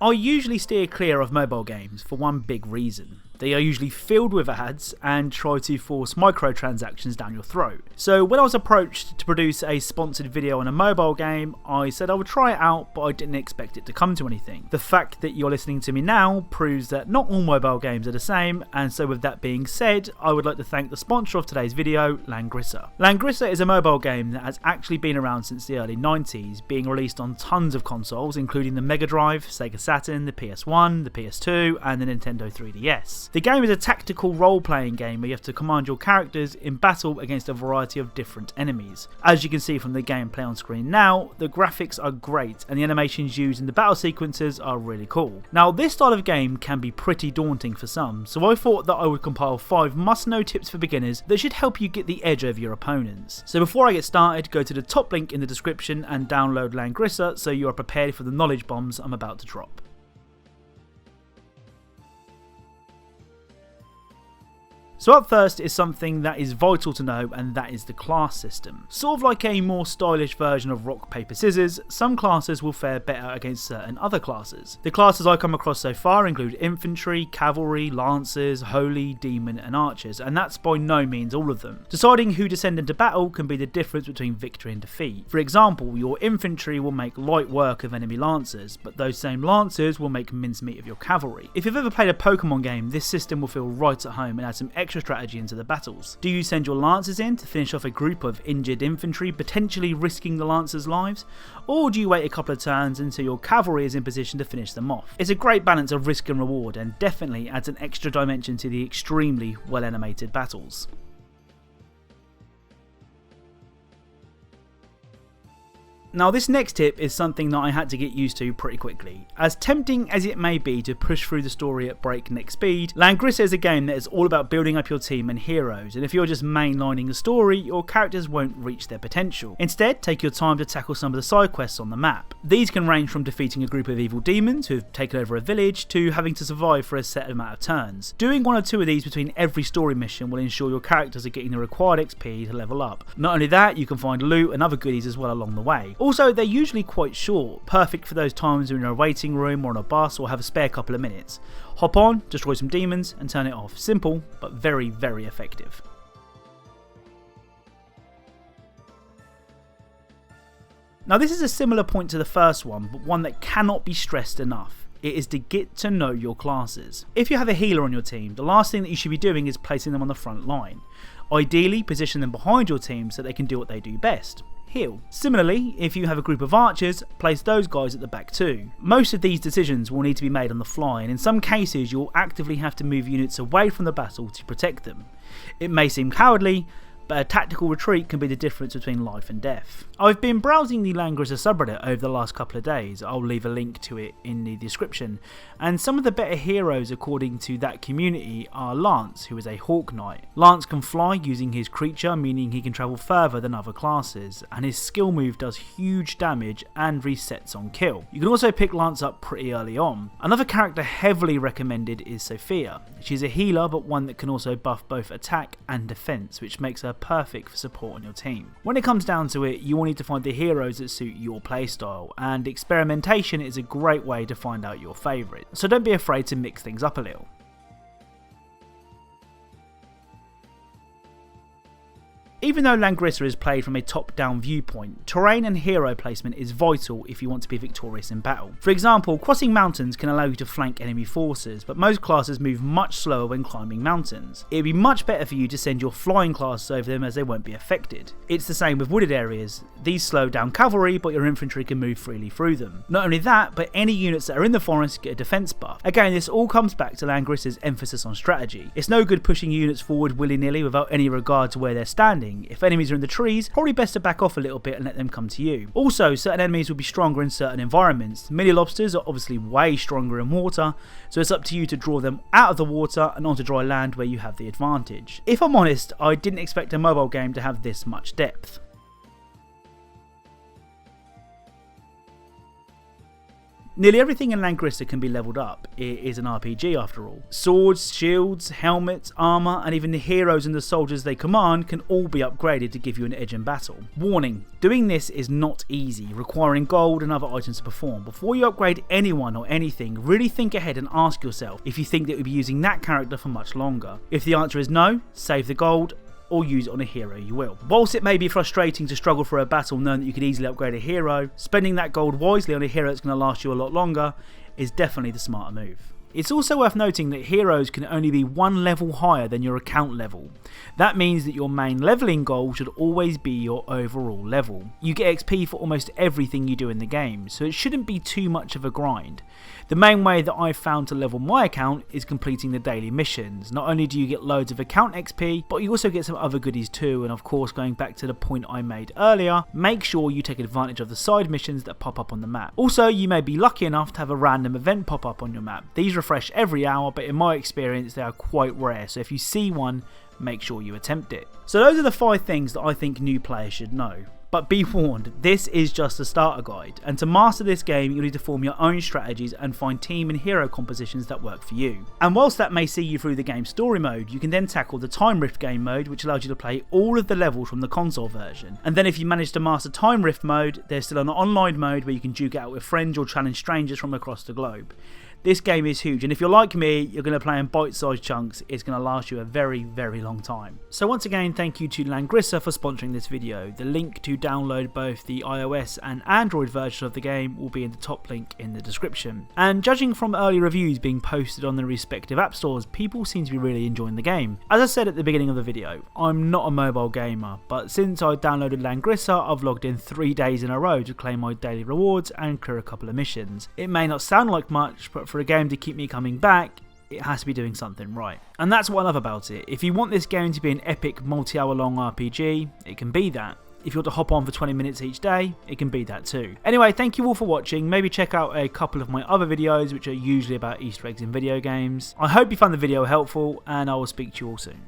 I usually steer clear of mobile games for one big reason. They are usually filled with ads and try to force microtransactions down your throat. So when I was approached to produce a sponsored video on a mobile game, I said I would try it out, but I didn't expect it to come to anything. The fact that you're listening to me now proves that not all mobile games are the same, and so with that being said, I would like to thank the sponsor of today's video, Langrisser. Langrisser is a mobile game that has actually been around since the early 90s, being released on tons of consoles, including the Mega Drive, Sega Saturn, the PS1, the PS2, and the Nintendo 3DS. The game is a tactical role-playing game where you have to command your characters in battle against a variety of different enemies. As you can see from the gameplay on screen now, the graphics are great and the animations used in the battle sequences are really cool. Now this style of game can be pretty daunting for some, so I thought that I would compile 5 must-know tips for beginners that should help you get the edge over your opponents. So before I get started, go to the top link in the description and download Langrisser so you are prepared for the knowledge bombs I'm about to drop. So up first is something that is vital to know, and that is the class system. Sort of like a more stylish version of rock, paper, scissors, some classes will fare better against certain other classes. The classes I come across so far include infantry, cavalry, lancers, holy, demon and archers, and that's by no means all of them. Deciding who to send into battle can be the difference between victory and defeat. For example, your infantry will make light work of enemy lancers, but those same lancers will make mincemeat of your cavalry. If you've ever played a Pokemon game, this system will feel right at home and add some extra strategy into the battles. Do you send your lancers in to finish off a group of injured infantry, potentially risking the lancers' lives? Or do you wait a couple of turns until your cavalry is in position to finish them off? It's a great balance of risk and reward, and definitely adds an extra dimension to the extremely well animated battles. Now this next tip is something that I had to get used to pretty quickly. As tempting as it may be to push through the story at breakneck speed, Langrisser is a game that is all about building up your team and heroes, and if you're just mainlining the story, your characters won't reach their potential. Instead, take your time to tackle some of the side quests on the map. These can range from defeating a group of evil demons who have taken over a village, to having to survive for a set amount of turns. Doing 1 or 2 of these between every story mission will ensure your characters are getting the required XP to level up. Not only that, you can find loot and other goodies as well along the way. Also, they're usually quite short, perfect for those times when you're in a waiting room or on a bus or have a spare couple of minutes. Hop on, destroy some demons and turn it off. Simple, but very, very effective. Now this is a similar point to the first one, but one that cannot be stressed enough. It is to get to know your classes. If you have a healer on your team, the last thing that you should be doing is placing them on the front line. Ideally, position them behind your team so they can do what they do best. Heal. Similarly, if you have a group of archers, place those guys at the back too. Most of these decisions will need to be made on the fly, and in some cases you'll actively have to move units away from the battle to protect them. It may seem cowardly, but a tactical retreat can be the difference between life and death. I've been browsing the Langrisser subreddit over the last couple of days. I'll leave a link to it in the description, and some of the better heroes according to that community are Lance, who is a Hawk Knight. Lance can fly using his creature, meaning he can travel further than other classes, and his skill move does huge damage and resets on kill. You can also pick Lance up pretty early on. Another character heavily recommended is Sophia. She's a healer, but one that can also buff both attack and defense, which makes her perfect for support on your team. When it comes down to it, you will need to find the heroes that suit your playstyle, and experimentation is a great way to find out your favourite, so don't be afraid to mix things up a little. Even though Langrisser is played from a top-down viewpoint, terrain and hero placement is vital if you want to be victorious in battle. For example, crossing mountains can allow you to flank enemy forces, but most classes move much slower when climbing mountains. It would be much better for you to send your flying classes over them as they won't be affected. It's the same with wooded areas. These slow down cavalry, but your infantry can move freely through them. Not only that, but any units that are in the forest get a defense buff. Again, this all comes back to Langrisser's emphasis on strategy. It's no good pushing units forward willy-nilly without any regard to where they're standing. If enemies are in the trees, probably best to back off a little bit and let them come to you. Also, certain enemies will be stronger in certain environments. Mini lobsters are obviously way stronger in water, so it's up to you to draw them out of the water and onto dry land where you have the advantage. If I'm honest, I didn't expect a mobile game to have this much depth. Nearly everything in Langrisser can be leveled up. It is an RPG after all. Swords, shields, helmets, armour, and even the heroes and the soldiers they command can all be upgraded to give you an edge in battle. Warning, doing this is not easy, requiring gold and other items to perform. Before you upgrade anyone or anything, really think ahead and ask yourself if you think that you'll be using that character for much longer. If the answer is no, save the gold, or use it on a hero you will. Whilst it may be frustrating to struggle for a battle knowing that you could easily upgrade a hero, spending that gold wisely on a hero that's going to last you a lot longer is definitely the smarter move. It's also worth noting that heroes can only be one level higher than your account level. That means that your main leveling goal should always be your overall level. You get XP for almost everything you do in the game, so it shouldn't be too much of a grind. The main way that I've found to level my account is completing the daily missions. Not only do you get loads of account XP, but you also get some other goodies too, and of course, going back to the point I made earlier, make sure you take advantage of the side missions that pop up on the map. Also, you may be lucky enough to have a random event pop up on your map. These refresh every hour, but in my experience they are quite rare, so if you see one, make sure you attempt it. So those are the 5 things that I think new players should know. But be warned, this is just a starter guide, and to master this game you'll need to form your own strategies and find team and hero compositions that work for you. And whilst that may see you through the game's story mode, you can then tackle the Time Rift game mode, which allows you to play all of the levels from the console version. And then if you manage to master Time Rift mode, there's still an online mode where you can duke it out with friends or challenge strangers from across the globe. This game is huge, and if you're like me, you're going to play in bite-sized chunks. It's going to last you a very, very long time. So once again, thank you to Langrisser for sponsoring this video. The link to download both the iOS and Android version of the game will be in the top link in the description. And judging from early reviews being posted on the respective app stores, people seem to be really enjoying the game. As I said at the beginning of the video, I'm not a mobile gamer, but since I downloaded Langrisser, I've logged in 3 days in a row to claim my daily rewards and clear a couple of missions. It may not sound like much, but for a game to keep me coming back, it has to be doing something right. And that's what I love about it. If you want this game to be an epic multi-hour long RPG, it can be that. If you want to hop on for 20 minutes each day, it can be that too. Anyway, thank you all for watching. Maybe check out a couple of my other videos, which are usually about Easter eggs in video games. I hope you found the video helpful, and I will speak to you all soon.